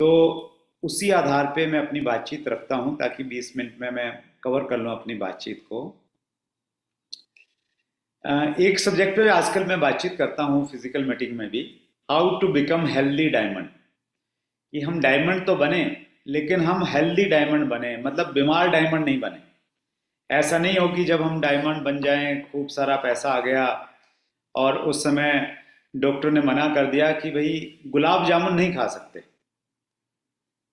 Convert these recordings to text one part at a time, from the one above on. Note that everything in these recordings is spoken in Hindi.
तो उसी आधार पे मैं अपनी बातचीत रखता हूं ताकि 20 मिनट में मैं कवर कर लूं अपनी बातचीत को। एक सब्जेक्ट पे आजकल मैं बातचीत करता हूं फिजिकल मीटिंग में भी, how to become healthy diamond. कि हम डायमंड तो बने, लेकिन हम हेल्दी डायमंड बने, मतलब बीमार डायमंड नहीं बने। ऐसा नहीं हो कि जब हम डायमंड बन जाएं, खूब सारा पैसा आ गया और उस समय डॉक्टर ने मना कर दिया कि भाई गुलाब जामुन नहीं खा सकते,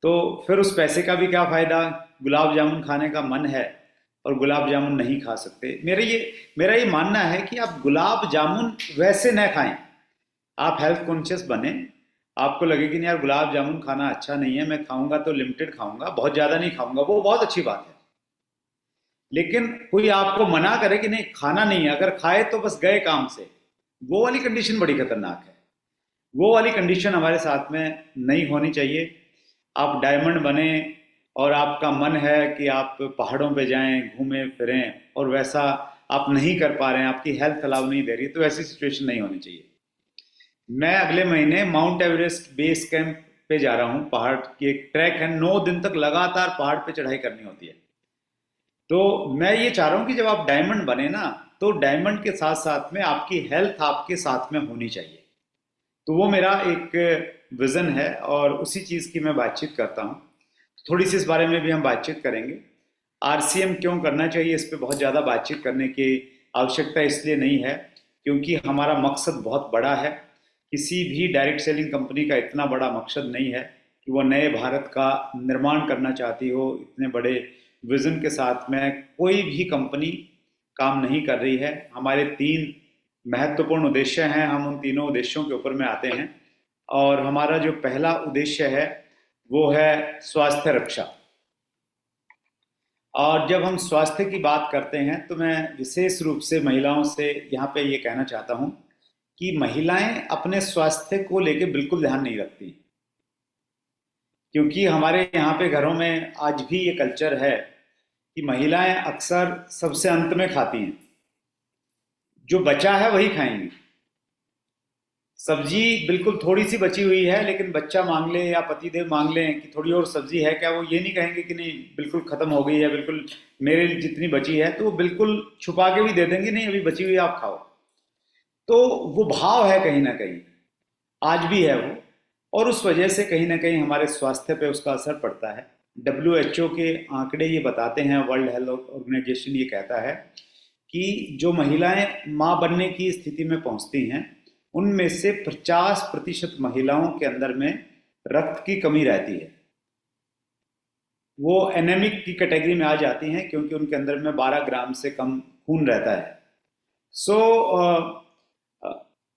तो फिर उस पैसे का भी क्या फायदा। गुलाब जामुन खाने का मन है और गुलाब जामुन नहीं खा सकते। मेरा ये मानना है कि आप गुलाब जामुन वैसे न खाएं। आप हेल्थ कॉन्शियस बने। आपको लगे कि नहीं यार गुलाब जामुन खाना अच्छा नहीं है, मैं खाऊंगा तो लिमिटेड खाऊंगा, बहुत ज्यादा नहीं खाऊंगा, वो बहुत अच्छी बात है। लेकिन कोई आपको मना करे कि नहीं खाना नहीं है, अगर खाए तो बस गए काम से, वो वाली कंडीशन बड़ी खतरनाक है। वो वाली कंडीशन हमारे साथ में नहीं होनी चाहिए। आप डायमंड बने और आपका मन है कि आप पहाड़ों पे जाएं, घूमें फिरें, और वैसा आप नहीं कर पा रहे हैं, आपकी हेल्थ अलाउ नहीं दे रही, तो ऐसी सिचुएशन नहीं होनी चाहिए। मैं अगले महीने माउंट एवरेस्ट बेस कैंप पे जा रहा हूँ। पहाड़ की एक ट्रैक है, 9 दिन तक लगातार पहाड़ पे चढ़ाई करनी होती है। तो मैं ये चाह रहा हूँ कि जब आप डायमंड बने ना, तो डायमंड के साथ साथ में आपकी हेल्थ आपके साथ में होनी चाहिए। तो वो मेरा एक विजन है और उसी चीज़ की मैं बातचीत करता हूँ। थोड़ी सी इस बारे में भी हम बातचीत करेंगे। आरसीएम क्यों करना चाहिए, इस पे बहुत ज़्यादा बातचीत करने की आवश्यकता इसलिए नहीं है क्योंकि हमारा मकसद बहुत बड़ा है। किसी भी डायरेक्ट सेलिंग कंपनी का इतना बड़ा मकसद नहीं है कि वो नए भारत का निर्माण करना चाहती हो। इतने बड़े विजन के साथ में कोई भी कंपनी काम नहीं कर रही है। हमारे 3 महत्वपूर्ण उद्देश्य हैं, हम उन तीनों उद्देश्यों के ऊपर में आते हैं। और हमारा जो पहला उद्देश्य है वो है स्वास्थ्य रक्षा। और जब हम स्वास्थ्य की बात करते हैं तो मैं विशेष रूप से महिलाओं से यहाँ पे ये कहना चाहता हूँ कि महिलाएं अपने स्वास्थ्य को लेके बिल्कुल ध्यान नहीं रखती। क्योंकि हमारे यहाँ पे घरों में आज भी ये कल्चर है कि महिलाएं अक्सर सबसे अंत में खाती हैं, जो बचा है वही खाएंगी। सब्जी बिल्कुल थोड़ी सी बची हुई है, लेकिन बच्चा मांग ले या पतिदेव मांग लें कि थोड़ी और सब्जी है क्या, वो ये नहीं कहेंगे कि नहीं बिल्कुल खत्म हो गई है, बिल्कुल मेरे लिए जितनी बची है, तो वो बिल्कुल छुपा के भी दे देंगे, नहीं अभी बची हुई है आप खाओ। तो वो भाव है कहीं ना कहीं, आज भी है वो। और उस वजह से कहीं ना कहीं हमारे स्वास्थ्य पे उसका असर पड़ता है। WHO के आंकड़े ये बताते हैं, वर्ल्ड हेल्थ ऑर्गेनाइजेशन ये कहता है कि जो महिलाएं मां बनने की स्थिति में पहुंचती हैं, उनमें से 50% महिलाओं के अंदर में रक्त की कमी रहती है। वो एनेमिक की कैटेगरी में आ जाती हैं क्योंकि उनके अंदर में 12 ग्राम से कम खून रहता है। सो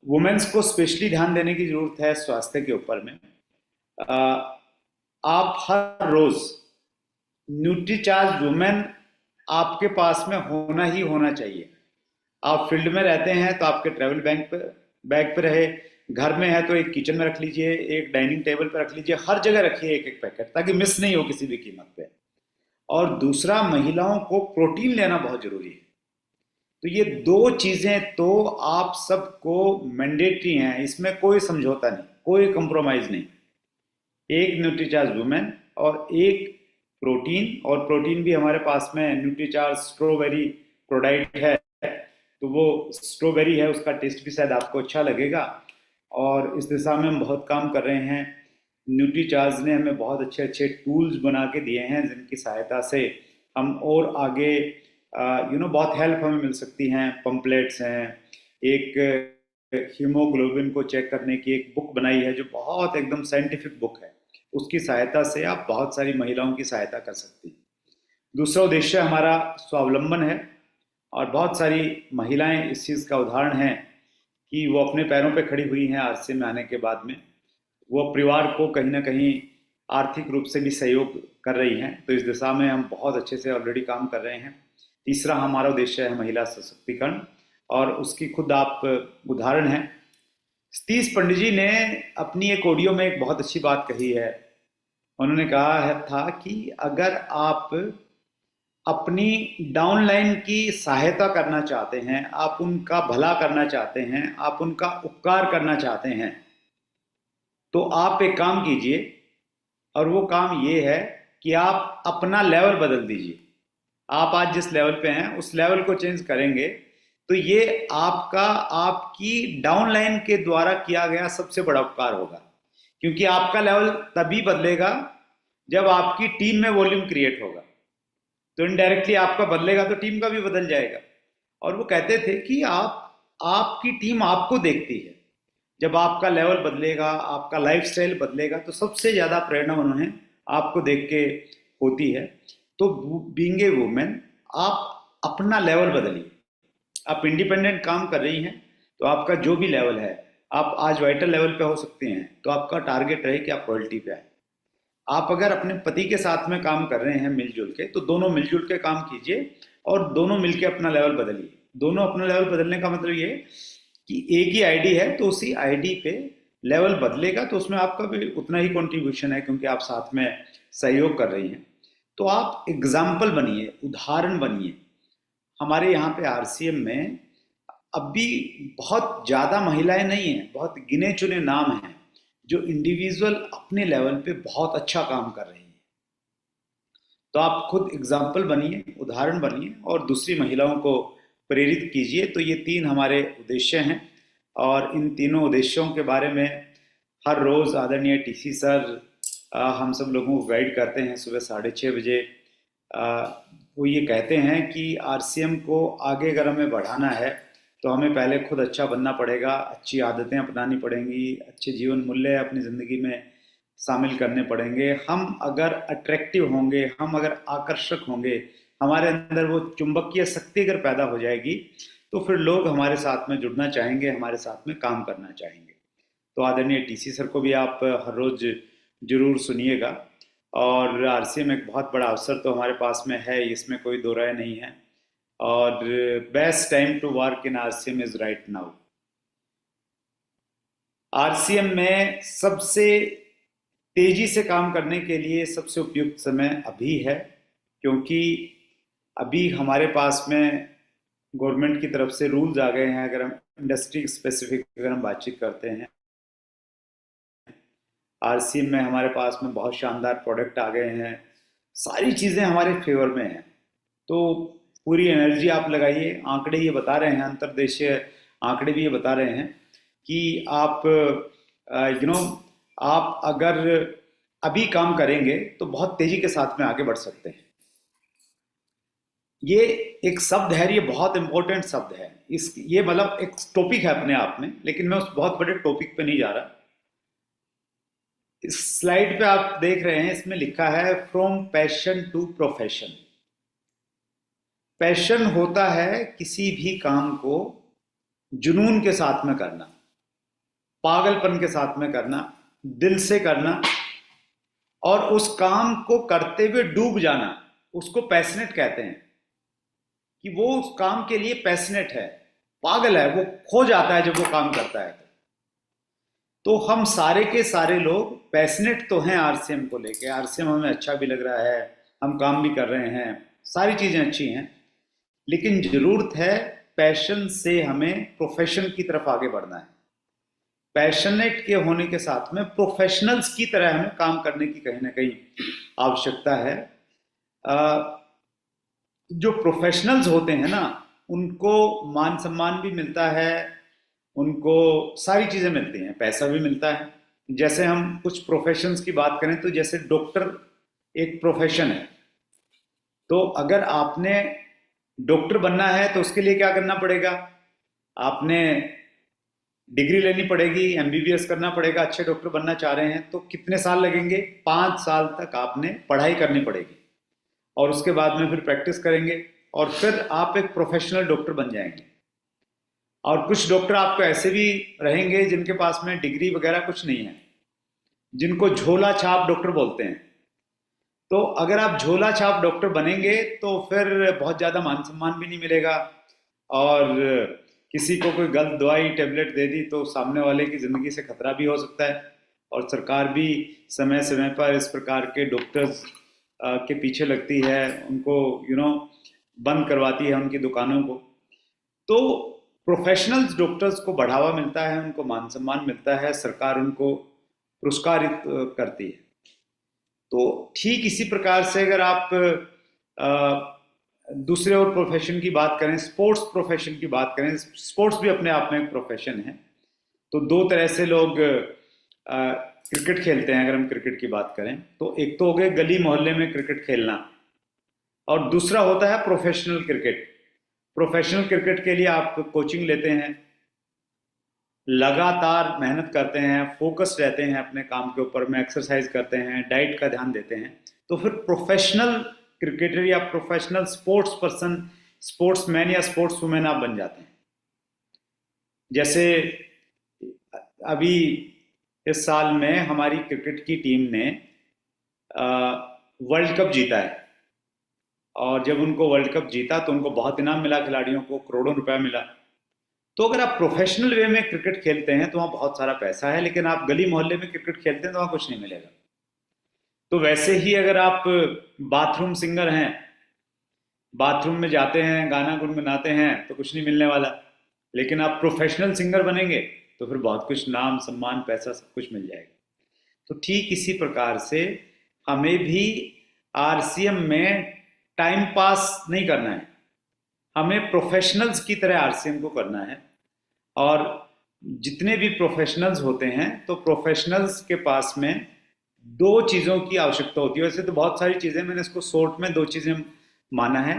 वुमेन्स को स्पेशली ध्यान देने की जरूरत है स्वास्थ्य के ऊपर में। अ, आप हर रोज न्यूट्रीचार्ज वुमेन आपके पास में होना ही होना चाहिए। आप फील्ड में रहते हैं तो आपके ट्रैवल बैग पे रहे, घर में है तो एक किचन में रख लीजिए, एक डाइनिंग टेबल पे रख लीजिए, हर जगह रखिए एक एक पैकेट, ताकि मिस नहीं हो किसी भी कीमत पे। और दूसरा, महिलाओं को प्रोटीन लेना बहुत जरूरी है। तो ये दो चीजें तो आप सबको मैंडेटरी हैं, इसमें कोई समझौता नहीं, कोई कंप्रोमाइज नहीं। एक न्यूट्रीचार्ज वुमेन और एक प्रोटीन। और प्रोटीन भी हमारे पास में न्यूट्रीचार्ज स्ट्रॉबेरी प्रोडक्ट है, तो वो स्ट्रॉबेरी है, उसका टेस्ट भी शायद आपको अच्छा लगेगा। और इस दिशा में हम बहुत काम कर रहे हैं। न्यूट्रीचार्ज ने हमें बहुत अच्छे अच्छे टूल्स बना के दिए हैं जिनकी सहायता से हम और आगे बहुत हेल्प हमें मिल सकती हैं। पंपलेट्स हैं, एक हीमोग्लोबिन को चेक करने की एक बुक बनाई है जो बहुत एकदम साइंटिफिक बुक है। उसकी सहायता से आप बहुत सारी महिलाओं की सहायता कर सकती हैं। दूसरा उद्देश्य हमारा स्वावलंबन है। और बहुत सारी महिलाएं इस चीज़ का उदाहरण हैं कि वो अपने पैरों पे खड़ी हुई हैं आरसी में आने के बाद में। वो परिवार को कहीं ना कहीं आर्थिक रूप से भी सहयोग कर रही हैं। तो इस दिशा में हम बहुत अच्छे से ऑलरेडी काम कर रहे हैं। तीसरा हमारा उद्देश्य है महिला सशक्तिकरण, और उसकी खुद आप उदाहरण हैं। सतीश पंडित जी ने अपनी एक ऑडियो में एक बहुत अच्छी बात कही है। उन्होंने कहा है था कि अगर आप अपनी डाउनलाइन की सहायता करना चाहते हैं, आप उनका भला करना चाहते हैं, आप उनका उपकार करना चाहते हैं, तो आप एक काम कीजिए, और वो काम ये है कि आप अपना लेवल बदल दीजिए। आप आज जिस लेवल पे हैं उस लेवल को चेंज करेंगे तो ये आपका आपकी डाउनलाइन के द्वारा किया गया सबसे बड़ा उपकार होगा। क्योंकि आपका लेवल तभी बदलेगा जब आपकी टीम में वॉल्यूम क्रिएट होगा, तो इनडायरेक्टली आपका बदलेगा तो टीम का भी बदल जाएगा। और वो कहते थे कि आपकी टीम आपको देखती है। जब आपका लेवल बदलेगा, आपका लाइफस्टाइल बदलेगा, तो सबसे ज़्यादा प्रेरणा उन्हें आपको देख के होती है। तो बीइंग ए वुमेन, आप अपना लेवल बदलिए। आप इंडिपेंडेंट काम कर रही हैं तो आपका जो भी लेवल है, आप आज वाइटल लेवल पे हो सकते हैं तो आपका टारगेट रहे कि आप रॉयल्टी पे आए। आप अगर अपने पति के साथ में काम कर रहे हैं मिलजुल के, तो दोनों मिलजुल के काम कीजिए और दोनों मिलके अपना लेवल बदलिए। दोनों अपना लेवल बदलने का मतलब ये कि एक ही आईडी है तो उसी आईडी पे लेवल बदलेगा तो उसमें आपका भी उतना ही कंट्रीब्यूशन है, क्योंकि आप साथ में सहयोग कर रही हैं। तो आप एग्जाम्पल बनिए, उदाहरण बनिए। हमारे यहाँ पे आरसीएम में अभी बहुत ज़्यादा महिलाएं नहीं हैं, बहुत गिने चुने नाम हैं जो इंडिविजुअल अपने लेवल पे बहुत अच्छा काम कर रही हैं। तो आप खुद एग्जाम्पल बनिए, उदाहरण बनिए और दूसरी महिलाओं को प्रेरित कीजिए। तो ये 3 हमारे उद्देश्य हैं और इन तीनों उद्देश्यों के बारे में हर रोज़ आदरणीय टीसी सर हम सब लोगों को गाइड करते हैं सुबह 6:30 बजे। वो ये कहते हैं कि आरसीएम को आगे अगर हमें बढ़ाना है तो हमें पहले खुद अच्छा बनना पड़ेगा, अच्छी आदतें अपनानी पड़ेंगी, अच्छे जीवन मूल्य अपनी ज़िंदगी में शामिल करने पड़ेंगे। हम अगर अट्रैक्टिव होंगे, हम अगर आकर्षक होंगे, हमारे अंदर वो चुंबकीय शक्ति अगर पैदा हो जाएगी तो फिर लोग हमारे साथ में जुड़ना चाहेंगे, हमारे साथ में काम करना चाहेंगे। तो आदरणीय टीसी सर को भी आप हर रोज़ ज़रूर सुनिएगा। और आरसीएम एक बहुत बड़ा अवसर तो हमारे पास में है, इसमें कोई दो राय नहीं है। और best time to work in RCM is right now. RCM में सबसे तेजी से काम करने के लिए सबसे उपयुक्त समय अभी है, क्योंकि अभी हमारे पास में गवर्नमेंट की तरफ से रूल्स आ गए हैं। अगर हम इंडस्ट्री स्पेसिफिक अगर हम बातचीत करते हैं, आरसीएम में हमारे पास में बहुत शानदार प्रोडक्ट आ गए हैं, सारी चीज़ें हमारे फेवर में हैं। तो पूरी एनर्जी आप लगाइए। आंकड़े ये बता रहे हैं, अंतर्देशीय आंकड़े भी ये बता रहे हैं कि आप आप अगर अभी काम करेंगे तो बहुत तेजी के साथ में आगे बढ़ सकते हैं। ये एक शब्द है, ये बहुत इंपॉर्टेंट शब्द है। ये मतलब एक टॉपिक है अपने आप में, लेकिन मैं उस बहुत बड़े टॉपिक पे नहीं जा रहा। इस स्लाइड पे आप देख रहे हैं, इसमें लिखा है from passion to profession. Passion होता है किसी भी काम को जुनून के साथ में करना, पागलपन के साथ में करना, दिल से करना और उस काम को करते हुए डूब जाना। उसको पैशनेट कहते हैं, कि वो उस काम के लिए पैशनेट है, पागल है, वो खो जाता है जब वो काम करता है। तो हम सारे के सारे लोग पैशनेट तो हैं आरसीएम को लेके। आरसीएम हमें अच्छा भी लग रहा है, हम काम भी कर रहे हैं, सारी चीज़ें अच्छी हैं, लेकिन ज़रूरत है पैशन से हमें प्रोफेशन की तरफ आगे बढ़ना है। पैशनेट के होने के साथ में प्रोफेशनल्स की तरह हमें काम करने की कहीं ना कहीं आवश्यकता है। जो प्रोफेशनल्स होते हैं ना, उनको मान सम्मान भी मिलता है, उनको सारी चीज़ें मिलती हैं, पैसा भी मिलता है। जैसे हम कुछ प्रोफेशंस की बात करें तो जैसे डॉक्टर एक प्रोफेशन है। तो अगर आपने डॉक्टर बनना है तो उसके लिए क्या करना पड़ेगा? आपने डिग्री लेनी पड़ेगी, एमबीबीएस करना पड़ेगा। अच्छे डॉक्टर बनना चाह रहे हैं तो कितने साल लगेंगे? 5 साल तक आपने पढ़ाई करनी पड़ेगी और उसके बाद में फिर प्रैक्टिस करेंगे और फिर आप एक प्रोफेशनल डॉक्टर बन जाएंगे। और कुछ डॉक्टर आपको ऐसे भी रहेंगे जिनके पास में डिग्री वगैरह कुछ नहीं है, जिनको झोला छाप डॉक्टर बोलते हैं। तो अगर आप झोला छाप डॉक्टर बनेंगे तो फिर बहुत ज़्यादा मान सम्मान भी नहीं मिलेगा, और किसी को कोई गलत दवाई टेबलेट दे दी तो सामने वाले की ज़िंदगी से खतरा भी हो सकता है। और सरकार भी समय समय पर इस प्रकार के डॉक्टर्स के पीछे लगती है, उनको बंद करवाती है उनकी दुकानों को। तो प्रोफेशनल्स डॉक्टर्स को बढ़ावा मिलता है, उनको मान सम्मान मिलता है, सरकार उनको पुरस्कारित करती है। तो ठीक इसी प्रकार से अगर आप दूसरे और प्रोफेशन की बात करें, स्पोर्ट्स प्रोफेशन की बात करें, स्पोर्ट्स भी अपने आप में एक प्रोफेशन है। तो दो तरह से लोग क्रिकेट खेलते हैं। अगर हम क्रिकेट की बात करें तो एक तो हो गए गली मोहल्ले में क्रिकेट खेलना, और दूसरा होता है प्रोफेशनल क्रिकेट। प्रोफेशनल क्रिकेट के लिए आप कोचिंग लेते हैं, लगातार मेहनत करते हैं, फोकस रहते हैं अपने काम के ऊपर में, एक्सरसाइज करते हैं, डाइट का ध्यान देते हैं, तो फिर प्रोफेशनल क्रिकेटर या प्रोफेशनल स्पोर्ट्स पर्सन, स्पोर्ट्समैन या स्पोर्ट्स वुमेन आप बन जाते हैं। जैसे अभी इस साल में हमारी क्रिकेट की टीम ने वर्ल्ड कप जीता है, और जब उनको वर्ल्ड कप जीता तो उनको बहुत इनाम मिला, खिलाड़ियों को करोड़ों रुपया मिला। तो अगर आप प्रोफेशनल वे में क्रिकेट खेलते हैं तो वहाँ बहुत सारा पैसा है, लेकिन आप गली मोहल्ले में क्रिकेट खेलते हैं तो वहाँ कुछ नहीं मिलेगा। तो वैसे ही अगर आप बाथरूम सिंगर हैं, बाथरूम में जाते हैं, गाना गुनगुनाते हैं, तो कुछ नहीं मिलने वाला। लेकिन आप प्रोफेशनल सिंगर बनेंगे तो फिर बहुत कुछ, नाम सम्मान पैसा सब कुछ मिल जाएगा। तो ठीक इसी प्रकार से हमें भी आरसीएम में टाइम पास नहीं करना है, हमें प्रोफेशनल्स की तरह आरसीएम को करना है। और जितने भी प्रोफेशनल्स होते हैं तो प्रोफेशनल्स के पास में दो चीज़ों की आवश्यकता होती है। वैसे तो बहुत सारी चीज़ें, मैंने इसको शॉर्ट में दो चीज़ें माना है।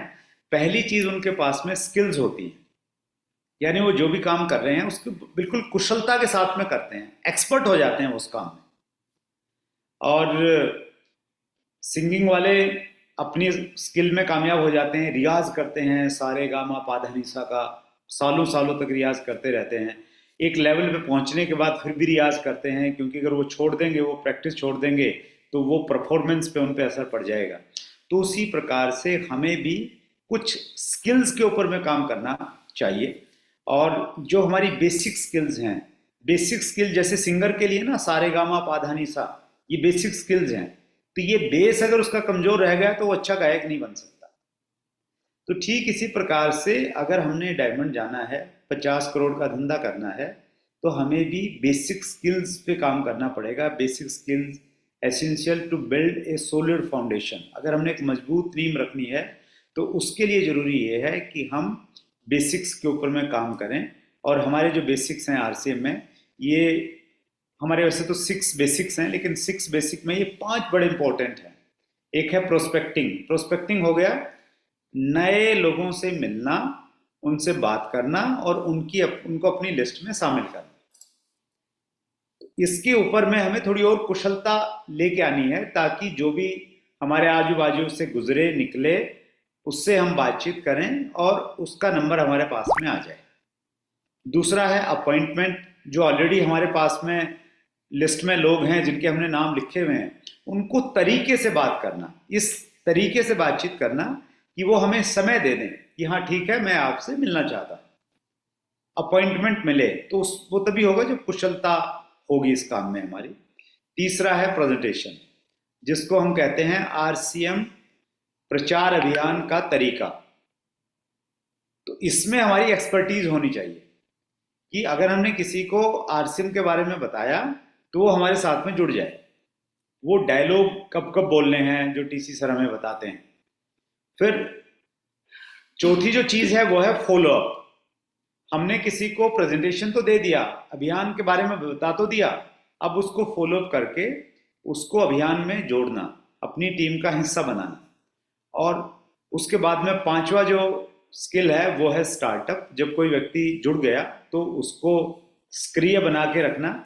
पहली चीज़, उनके पास में स्किल्स होती है, यानी वो जो भी काम कर रहे हैं उसको बिल्कुल कुशलता के साथ में करते हैं, एक्सपर्ट हो जाते हैं उस काम में। और सिंगिंग वाले अपनी स्किल में कामयाब हो जाते हैं, रियाज करते हैं, सारे गामा पाधा निसा का सालों सालों तक रियाज करते रहते हैं। एक लेवल पे पहुंचने के बाद फिर भी रियाज करते हैं, क्योंकि अगर वो छोड़ देंगे, वो प्रैक्टिस छोड़ देंगे, तो वो परफॉर्मेंस पे उन पे असर पड़ जाएगा। तो उसी प्रकार से हमें भी कुछ स्किल्स के ऊपर में काम करना चाहिए। और जो हमारी बेसिक स्किल्स हैं, बेसिक स्किल जैसे सिंगर के लिए ना सारे गामा पाधा निसा, ये बेसिक स्किल्स हैं। तो ये बेस अगर उसका कमजोर रह गया तो वो अच्छा गायक नहीं बन सकता। तो ठीक इसी प्रकार से अगर हमने डायमंड जाना है, 50 करोड़ का धंधा करना है, तो हमें भी बेसिक स्किल्स पे काम करना पड़ेगा। Basic skills essential to build a solid foundation. अगर हमने एक मजबूत नींव रखनी है तो उसके लिए ज़रूरी ये है कि हम बेसिक्स के ऊपर में काम करें। और हमारे जो बेसिक्स हैं आरसीएम में, ये हमारे वैसे तो 6 बेसिक्स हैं, लेकिन 6 बेसिक में ये 5 बड़े इंपॉर्टेंट हैं। एक है प्रोस्पेक्टिंग। प्रोस्पेक्टिंग हो गया नए लोगों से मिलना, उनसे बात करना और उनको अपनी लिस्ट में शामिल करना। इसके ऊपर में हमें थोड़ी और कुशलता लेके आनी है, ताकि जो भी हमारे आजू बाजू से गुजरे निकले उससे हम बातचीत करें और उसका नंबर हमारे पास में आ जाए। दूसरा है अपॉइंटमेंट। जो ऑलरेडी हमारे पास में लिस्ट में लोग हैं जिनके हमने नाम लिखे हुए हैं, उनको तरीके से बात करना, इस तरीके से बातचीत करना कि वो हमें समय दे दें कि हाँ ठीक है, मैं आपसे मिलना चाहता हूँ। अपॉइंटमेंट मिले तो वो तभी होगा जब कुशलता होगी इस काम में हमारी। तीसरा है प्रेजेंटेशन, जिसको हम कहते हैं आरसीएम प्रचार अभियान का तरीका। तो इसमें हमारी एक्सपर्टीज होनी चाहिए कि अगर हमने किसी को आरसीएम के बारे में बताया तो वो हमारे साथ में जुड़ जाए। वो डायलॉग कब कब बोलने हैं जो टीसी सर हमें बताते हैं। फिर चौथी जो चीज है वो है फॉलो अप। हमने किसी को प्रेजेंटेशन तो दे दिया, अभियान के बारे में बता तो दिया, अब उसको फॉलो अप करके उसको अभियान में जोड़ना, अपनी टीम का हिस्सा बनाना। और उसके बाद में पांचवा जो स्किल है वो है स्टार्टअप। जब कोई व्यक्ति जुड़ गया तो उसको सक्रिय बना के रखना,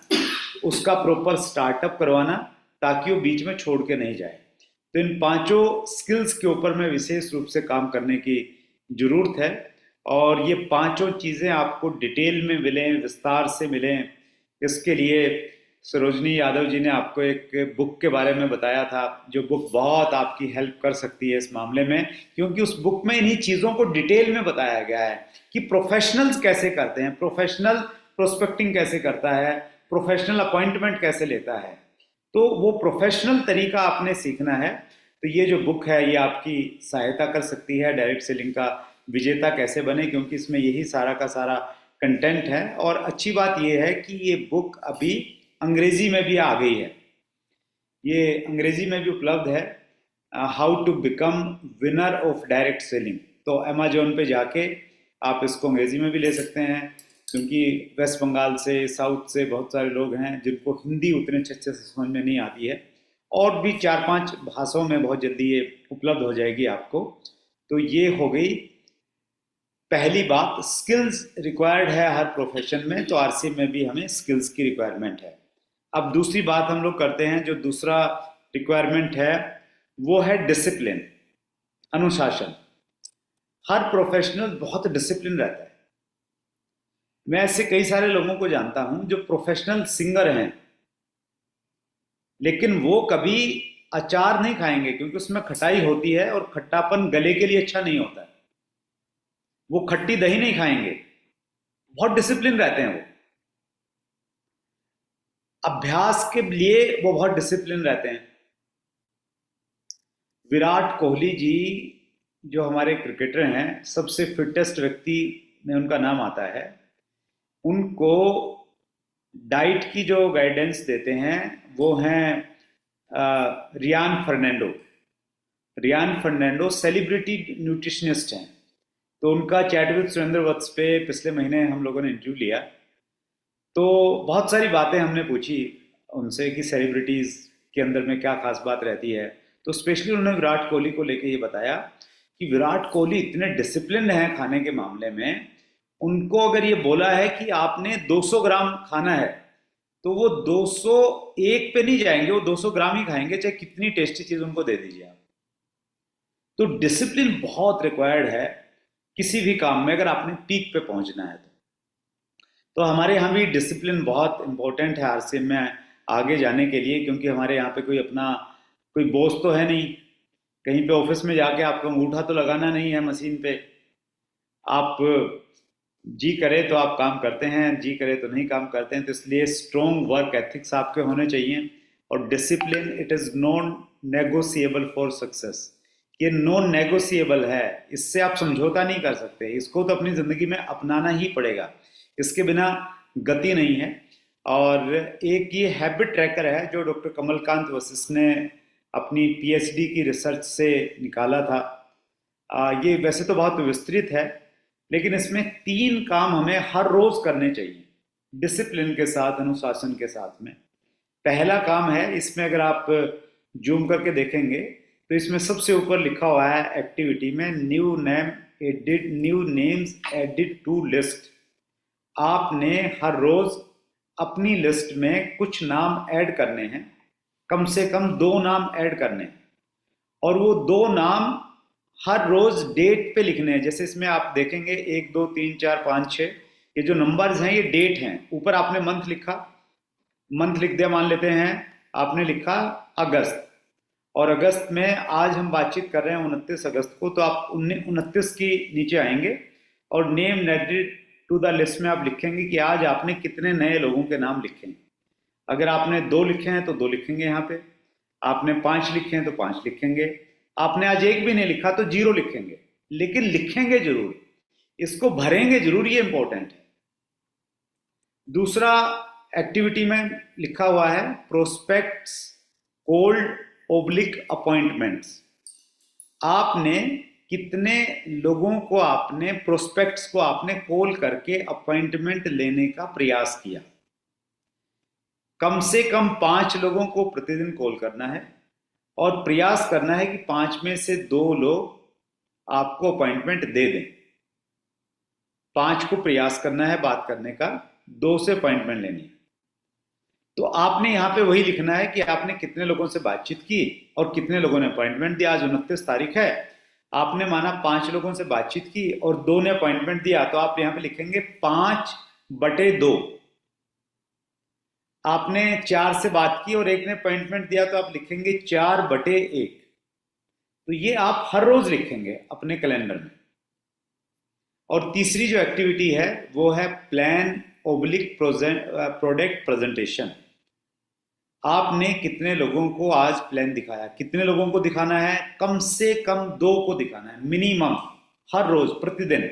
उसका प्रॉपर स्टार्टअप करवाना ताकि वो बीच में छोड़ के नहीं जाए। तो इन पांचों स्किल्स के ऊपर में विशेष रूप से काम करने की जरूरत है। और ये पांचों चीज़ें आपको डिटेल में मिलें, विस्तार से मिलें, इसके लिए सरोजनी यादव जी ने आपको एक बुक के बारे में बताया था, जो बुक बहुत आपकी हेल्प कर सकती है इस मामले में, क्योंकि उस बुक में इन्हीं चीज़ों को डिटेल में बताया गया है कि प्रोफेशनल्स कैसे करते हैं, प्रोफेशनल प्रोस्पेक्टिंग कैसे करता है, प्रोफेशनल अपॉइंटमेंट कैसे लेता है। तो वो प्रोफेशनल तरीका आपने सीखना है। तो ये जो बुक है ये आपकी सहायता कर सकती है डायरेक्ट सेलिंग का विजेता कैसे बने, क्योंकि इसमें यही सारा का सारा कंटेंट है। और अच्छी बात ये है कि ये बुक अभी अंग्रेजी में भी आ गई है। ये अंग्रेजी में भी उपलब्ध है, how to become winner of direct selling. तो अमेजोन पे जाके आप इसको अंग्रेजी में भी ले सकते हैं, क्योंकि वेस्ट बंगाल से, साउथ से बहुत सारे लोग हैं जिनको हिंदी उतने अच्छे से समझ में नहीं आती है, और भी 4-5 भाषाओं में बहुत जल्दी ये उपलब्ध हो जाएगी आपको। तो ये हो गई पहली बात। स्किल्स रिक्वायर्ड है हर प्रोफेशन में, तो आरसी में भी हमें स्किल्स की रिक्वायरमेंट है। अब दूसरी बात हम लोग करते हैं, जो दूसरा रिक्वायरमेंट है वो है डिसिप्लिन, अनुशासन। हर प्रोफेशनल बहुत डिसिप्लिन रहता है। मैं ऐसे कई सारे लोगों को जानता हूं जो प्रोफेशनल सिंगर हैं, लेकिन वो कभी अचार नहीं खाएंगे, क्योंकि उसमें खटाई होती है और खट्टापन गले के लिए अच्छा नहीं होता है। वो खट्टी दही नहीं खाएंगे, बहुत डिसिप्लिन रहते हैं वो। अभ्यास के लिए वो बहुत डिसिप्लिन रहते हैं। विराट कोहली जी जो हमारे क्रिकेटर हैं, सबसे फिटेस्ट व्यक्ति में उनका नाम आता है। उनको डाइट की जो गाइडेंस देते हैं वो हैं Ryan Fernando. Ryan Fernando celebrity nutritionist हैं। तो उनका चैट विद सुरेंद्र वत्स पे पिछले महीने हम लोगों ने इंटरव्यू लिया। तो बहुत सारी बातें हमने पूछी उनसे कि सेलिब्रिटीज़ के अंदर में क्या खास बात रहती है। तो स्पेशली उन्होंने विराट कोहली को लेके ये बताया कि विराट कोहली इतने डिसिप्लिन हैं खाने के मामले में। उनको अगर ये बोला है कि आपने 200 ग्राम खाना है, तो वो 201 पे नहीं जाएंगे, वो 200 ग्राम ही खाएंगे, चाहे कितनी टेस्टी चीज़ उनको दे दीजिए आप। तो डिसिप्लिन बहुत रिक्वायर्ड है किसी भी काम में, अगर आपने पीक पे पहुंचना है तो हमारे यहाँ भी डिसिप्लिन बहुत इंपॉर्टेंट है आरसीएम में आगे जाने के लिए, क्योंकि हमारे यहाँ पे कोई अपना कोई बॉस तो है नहीं। कहीं पे ऑफिस में जाके आपको अंगूठा तो लगाना नहीं है मशीन पे। आप जी करे तो आप काम करते हैं, जी करे तो नहीं काम करते हैं। तो इसलिए स्ट्रॉन्ग वर्क एथिक्स आपके होने चाहिए। और discipline it is non negotiable for success. ये नॉन नेगोशिएबल है, इससे आप समझौता नहीं कर सकते। इसको तो अपनी ज़िंदगी में अपनाना ही पड़ेगा, इसके बिना गति नहीं है। और एक ये हैबिट ट्रैकर है जो डॉक्टर कमलकांत वशिष्ठ ने अपनी पीएचडी की रिसर्च से निकाला था। ये वैसे तो बहुत विस्तृत है, लेकिन इसमें 3 काम हमें हर रोज करने चाहिए डिसिप्लिन के साथ, अनुशासन के साथ में। पहला काम है, इसमें अगर आप जूम करके देखेंगे तो इसमें सबसे ऊपर लिखा हुआ है एक्टिविटी में, new names added to list. आपने हर रोज अपनी लिस्ट में कुछ नाम ऐड करने हैं, कम से कम 2 नाम ऐड करने हैं। और वो 2 नाम हर रोज डेट पे लिखने हैं। जैसे इसमें आप देखेंगे 1 2 3 4 5 6, ये जो नंबर्स हैं ये डेट हैं। ऊपर आपने मंथ लिखा, मंथ लिख दिया, मान लेते हैं आपने लिखा अगस्त, और अगस्त में आज हम बातचीत कर रहे हैं 29 अगस्त को, तो आप 29 की नीचे आएंगे और name added to the list में आप लिखेंगे कि आज आपने कितने नए लोगों के नाम लिखे हैं। अगर आपने 2 लिखे हैं तो 2 लिखेंगे यहाँ पे, आपने 5 लिखे हैं तो 5 लिखेंगे, आपने आज 1 भी नहीं लिखा तो 0 लिखेंगे, लेकिन लिखेंगे जरूर, इसको भरेंगे जरूर, ये इंपॉर्टेंट है। दूसरा एक्टिविटी में लिखा हुआ है प्रोस्पेक्ट्स कोल्ड ओब्लिक अपॉइंटमेंट्स। आपने कितने लोगों को आपने प्रोस्पेक्ट्स को आपने कॉल करके अपॉइंटमेंट लेने का प्रयास किया। कम से कम 5 लोगों को प्रतिदिन कॉल करना है और प्रयास करना है कि 5 में से 2 लोग आपको अपॉइंटमेंट दे दें। 5 को प्रयास करना है बात करने का, 2 से अपॉइंटमेंट लेनी है। तो आपने यहाँ पे वही लिखना है कि आपने कितने लोगों से बातचीत की और कितने लोगों ने अपॉइंटमेंट दिया। आज 29 तारीख है, आपने माना 5 लोगों से बातचीत की और 2 ने अपॉइंटमेंट दिया, तो आप यहाँ पे लिखेंगे 5/2। आपने 4 से बात की और 1 ने अपॉइंटमेंट दिया, तो आप लिखेंगे 4/1। तो ये आप हर रोज लिखेंगे अपने कैलेंडर में। और तीसरी जो एक्टिविटी है वो है प्लान ओब्लिक प्रोडक्ट प्रेजेंटेशन। आपने कितने लोगों को आज प्लान दिखाया, कितने लोगों को दिखाना है? कम से कम 2 को दिखाना है मिनिमम, हर रोज प्रतिदिन।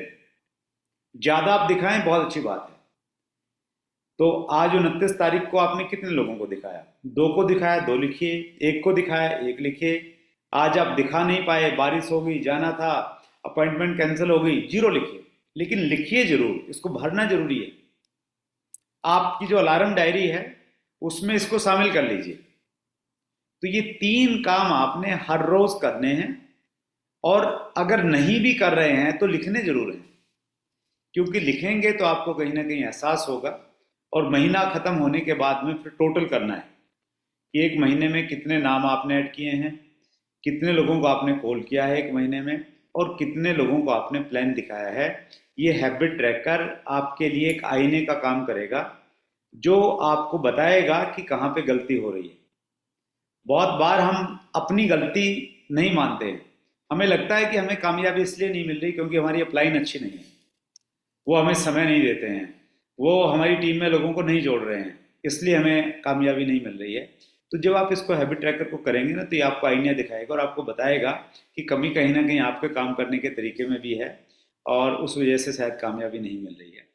ज्यादा आप दिखाएं बहुत अच्छी बात है। तो आज 29 तारीख को आपने कितने लोगों को दिखाया? 2 को दिखाया, 2 लिखिए। 1 को दिखाया, 1 लिखिए। आज आप दिखा नहीं पाए, बारिश हो गई, जाना था, अपॉइंटमेंट कैंसिल हो गई, 0 लिखिए। लेकिन लिखिए जरूर, इसको भरना जरूरी है। आपकी जो अलार्म डायरी है उसमें इसको शामिल कर लीजिए। तो ये 3 काम आपने हर रोज करने हैं, और अगर नहीं भी कर रहे हैं तो लिखने जरूर हैं, क्योंकि लिखेंगे तो आपको कहीं ना कहीं एहसास होगा। और महीना खत्म होने के बाद में फिर टोटल करना है कि एक महीने में कितने नाम आपने ऐड किए हैं, कितने लोगों को आपने कॉल किया है एक महीने में, और कितने लोगों को आपने प्लान दिखाया है। ये हैबिट ट्रैकर आपके लिए एक आईने का काम करेगा, जो आपको बताएगा कि कहाँ पे गलती हो रही है। बहुत बार हम अपनी गलती नहीं मानते हैं। हमें लगता है कि हमें कामयाबी इसलिए नहीं मिल रही क्योंकि हमारी अपलाइन अच्छी नहीं है, वो हमें समय नहीं देते हैं, वो हमारी टीम में लोगों को नहीं जोड़ रहे हैं, इसलिए हमें कामयाबी नहीं मिल रही है। तो जब आप इसको हैबिट ट्रैकर को करेंगे ना, तो ये आपको आईना दिखाएगा और आपको बताएगा कि कमी कहीं ना कहीं आपके काम करने के तरीके में भी है, और उस वजह से शायद कामयाबी नहीं मिल रही है।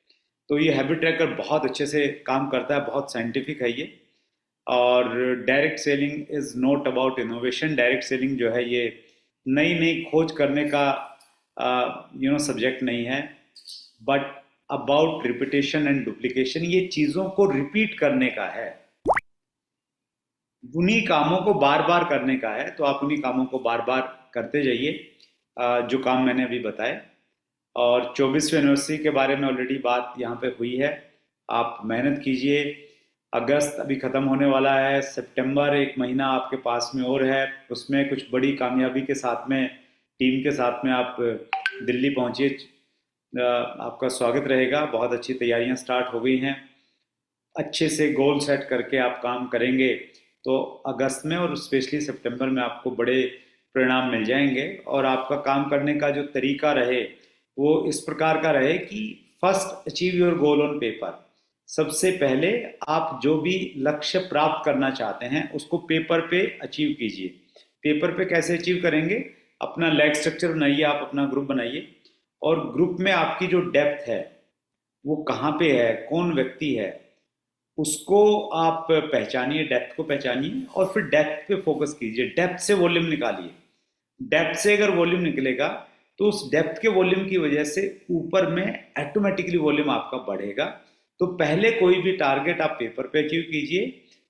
तो ये हैबिट ट्रैकर बहुत अच्छे से काम करता है, बहुत साइंटिफिक है ये। और direct selling is not about innovation. Direct selling जो है ये नई नई खोज करने का सब्जेक्ट नहीं है, but about repetition and duplication. ये चीज़ों को रिपीट करने का है, उन्हीं कामों को बार बार करने का है। तो आप उन्हीं कामों को बार बार करते जाइए, जो काम मैंने अभी बताए। और 24वीं एनिवर्सरी के बारे में ऑलरेडी बात यहाँ पे हुई है। आप मेहनत कीजिए। अगस्त अभी ख़त्म होने वाला है, सितंबर एक महीना आपके पास में और है, उसमें कुछ बड़ी कामयाबी के साथ में, टीम के साथ में आप दिल्ली पहुँचिए। आपका स्वागत रहेगा। बहुत अच्छी तैयारियां स्टार्ट हो गई हैं। अच्छे से गोल सेट करके आप काम करेंगे तो अगस्त में और स्पेशली सितंबर में आपको बड़े परिणाम मिल जाएंगे। और आपका काम करने का जो तरीका रहे वो इस प्रकार का रहे कि first achieve your goal on paper. सबसे पहले आप जो भी लक्ष्य प्राप्त करना चाहते हैं उसको पेपर पे अचीव कीजिए। पेपर पे कैसे अचीव करेंगे? अपना लेग स्ट्रक्चर बनाइए, आप अपना ग्रुप बनाइए, और ग्रुप में आपकी जो डेप्थ है वो कहाँ पे है, कौन व्यक्ति है, उसको आप पहचानिए, डेप्थ को पहचानिए, और फिर डेप्थ पे फोकस कीजिए। डेप्थ से वॉल्यूम निकालिए। डेप्थ से अगर वॉल्यूम निकलेगा तो उस डेप्थ के वॉल्यूम की वजह से ऊपर में ऑटोमेटिकली वॉल्यूम आपका बढ़ेगा। तो पहले कोई भी टारगेट आप पेपर पे अचीव कीजिए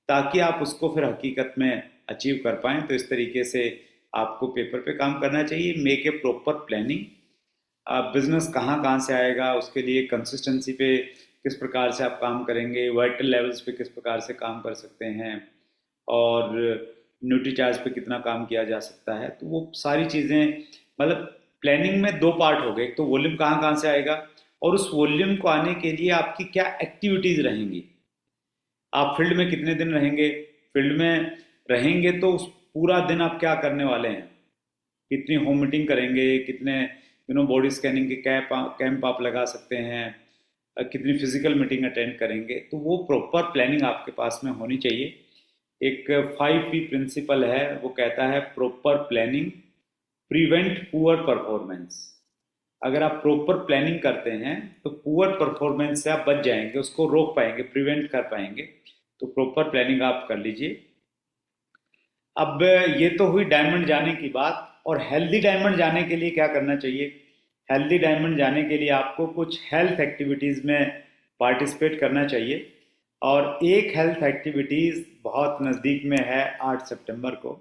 ताकि आप उसको फिर हकीकत में अचीव कर पाएं। तो इस तरीके से आपको पेपर पे काम करना चाहिए। Make a proper planning. Business कहाँ कहाँ से आएगा, उसके लिए कंसिस्टेंसी पे किस प्रकार से आप काम करेंगे, वाइटल लेवल्स पे किस प्रकार से काम कर सकते हैं, और न्यूट्री चार्ज पे कितना काम किया जा सकता है। तो वो सारी चीज़ें, मतलब प्लानिंग में 2 पार्ट हो गए। एक तो वॉल्यूम कहाँ कहाँ से आएगा, और उस वॉल्यूम को आने के लिए आपकी क्या एक्टिविटीज़ रहेंगी। आप फील्ड में कितने दिन रहेंगे, फील्ड में रहेंगे तो उस पूरा दिन आप क्या करने वाले हैं, कितनी होम मीटिंग करेंगे, कितने बॉडी स्कैनिंग के कैंप आप लगा सकते हैं, कितनी फिजिकल मीटिंग अटेंड करेंगे। तो वो प्रॉपर प्लानिंग आपके पास में होनी चाहिए। एक 5P प्रिंसिपल है, वो कहता है proper planning prevent poor performance. अगर आप प्रॉपर प्लानिंग करते हैं तो पुअर परफॉर्मेंस से आप बच जाएंगे, उसको रोक पाएंगे, प्रिवेंट कर पाएंगे। तो प्रॉपर प्लानिंग आप कर लीजिए। अब ये तो हुई डायमंड जाने की बात। और हेल्दी डायमंड जाने के लिए क्या करना चाहिए? हेल्दी डायमंड जाने के लिए आपको कुछ हेल्थ एक्टिविटीज़ में पार्टिसिपेट करना चाहिए। और एक हेल्थ एक्टिविटीज़ बहुत नज़दीक में है 8 सितंबर को।